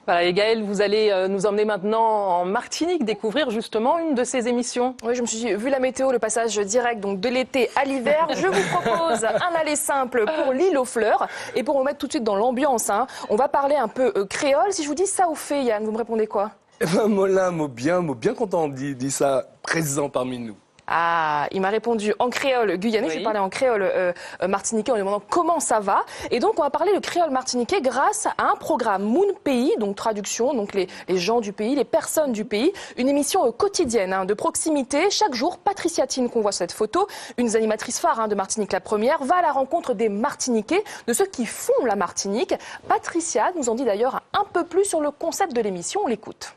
Voilà, et Gaëlle, vous allez nous emmener maintenant en Martinique, découvrir justement une de ces émissions. Oui, je me suis dit, vu la météo, le passage direct donc de l'été à l'hiver, je vous propose un aller simple pour l'île aux fleurs. Et pour vous mettre tout de suite dans l'ambiance, on va parler un peu créole. Si je vous dis ça au fait, Yann, vous me répondez quoi? Eh ben, moi là, moi bien content dit ça présent parmi nous. Ah, il m'a répondu en créole guyanais, Oui. je vais parler en créole martiniquais en lui demandant comment ça va. Et donc, on va parler le créole martiniquais grâce à un programme Moun Pays, donc traduction, donc les gens du pays, les personnes du pays. Une émission quotidienne de proximité. Chaque jour, Patricia Tine, qu'on voit sur cette photo, une des animatrices phares de Martinique la première, va à la rencontre des Martiniquais, de ceux qui font la Martinique. Patricia nous en dit d'ailleurs un peu plus sur le concept de l'émission. On l'écoute.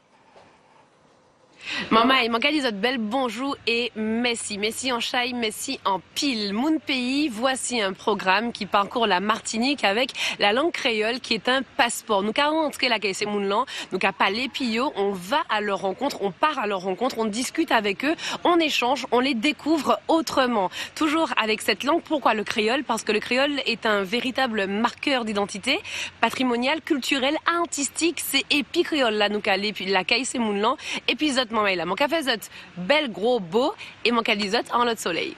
Maman, il manque des autres belles bonjour et Messi. Messi en chaille, Messi en pile. Moun Pays, voici un programme qui parcourt la Martinique avec la langue créole qui est un passeport. Nous avons entré la caisse Mounlan, nous avons parlé pio, on va à leur rencontre, on part à leur rencontre, on discute avec eux, on échange, on les découvre autrement. Toujours avec cette langue. Pourquoi le créole? Parce que le créole est un véritable marqueur d'identité patrimonial, culturel, artistique. C'est épi créole là, nous avons la caisse Mounlan, épisode mon café zot, bel gros beau et mon calisot en l'autre soleil.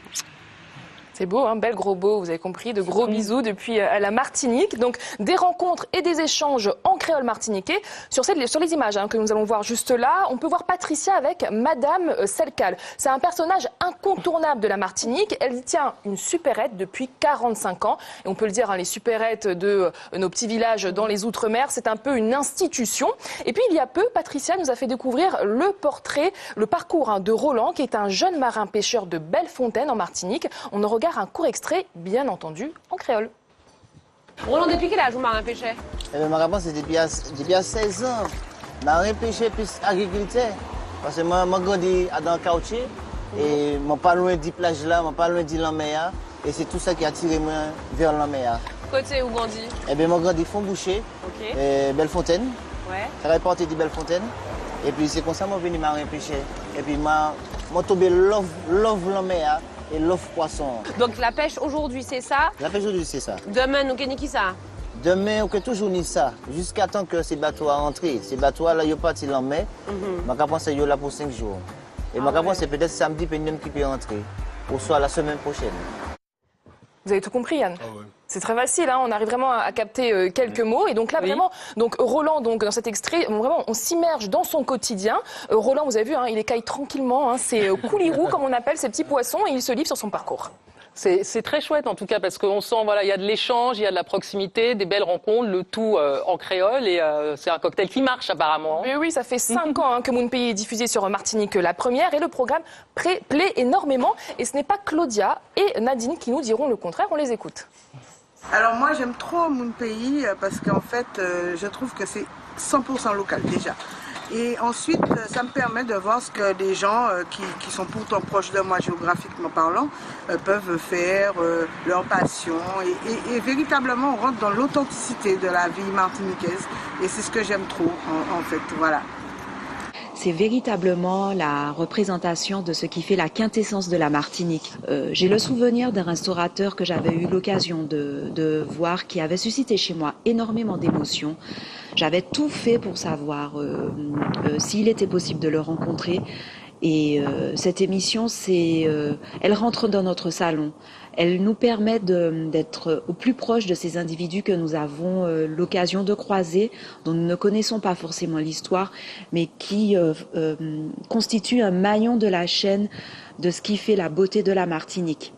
C'est beau, bel gros beau, vous avez compris, de gros bisous depuis la Martinique. Donc des rencontres et des échanges en créole martiniquais. Sur les images que nous allons voir juste là, on peut voir Patricia avec Madame Selcal. C'est un personnage incontournable de la Martinique. Elle tient une supérette depuis 45 ans. Et on peut le dire, les supérettes de nos petits villages dans les Outre-mer, c'est un peu une institution. Et puis il y a peu, Patricia nous a fait découvrir le parcours de Roland, qui est un jeune marin pêcheur de Bellefontaine en Martinique. On en regarde un court extrait, bien entendu, en créole. Roland, depuis quel âge vous marin pêché? Ma réponse c'est depuis à 16 ans. Marin pêché plus agriculteur. Parce que moi grandi dans le caoutchouc et je pas loin de plage là, je pas loin de la mer. Et c'est tout ça qui a attiré moi vers la mer. Côté où grandi? Eh bien, moi grandi Fond-Boucher, Bellefontaine. Ouais. Ça va porter de Bellefontaine. Et puis c'est comme ça que je suis venu marin pêcher. Et puis je tombé love la mer. Et l'offre poisson. Donc la pêche aujourd'hui c'est ça? La pêche aujourd'hui c'est ça. Demain nous qu'est-ce qui ça? Demain on peut toujours ni ça, jusqu'à temps que ces bateaux a rentré. Ces bateaux là ils partent en mai. Je pense qu'ils sont là pour 5 jours. Et je pense c'est peut-être samedi qui peut rentrer. Ou soit la semaine prochaine. Vous avez tout compris, Yann? Ah ouais. C'est très facile, on arrive vraiment à capter quelques mots. Et donc là, vraiment, donc Roland, dans cet extrait, vraiment, on s'immerge dans son quotidien. Roland, vous avez vu, il écaille tranquillement. C'est coulirou, comme on appelle ces petits poissons, et il se livre sur son parcours. C'est très chouette en tout cas parce qu'on sent, voilà, il y a de l'échange, il y a de la proximité, des belles rencontres, le tout en créole et c'est un cocktail qui marche apparemment. Mais oui, ça fait 5 ans que Moun Pays est diffusé sur Martinique la première et le programme plaît énormément. Et ce n'est pas Claudia et Nadine qui nous diront le contraire, on les écoute. Alors moi j'aime trop Moun Pays parce qu'en fait je trouve que c'est 100% local déjà. Et ensuite ça me permet de voir ce que des gens qui sont pourtant proches de moi géographiquement parlant peuvent faire, leur passion et véritablement on rentre dans l'authenticité de la vie martiniquaise et c'est ce que j'aime trop en fait, voilà. C'est véritablement la représentation de ce qui fait la quintessence de la Martinique. J'ai le souvenir d'un restaurateur que j'avais eu l'occasion de voir qui avait suscité chez moi énormément d'émotions. J'avais tout fait pour savoir s'il était possible de le rencontrer. Et cette émission, elle rentre dans notre salon. Elle nous permet d'être au plus proche de ces individus que nous avons l'occasion de croiser, dont nous ne connaissons pas forcément l'histoire, mais qui constituent un maillon de la chaîne de ce qui fait la beauté de la Martinique.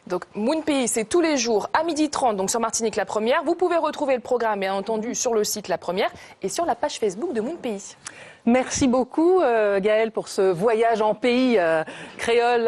Donc Moun Pays, c'est tous les jours à 12h30, donc sur Martinique la première. Vous pouvez retrouver le programme, bien entendu, sur le site La Première et sur la page Facebook de Moun Pays. Merci beaucoup Gaëlle pour ce voyage en pays créole.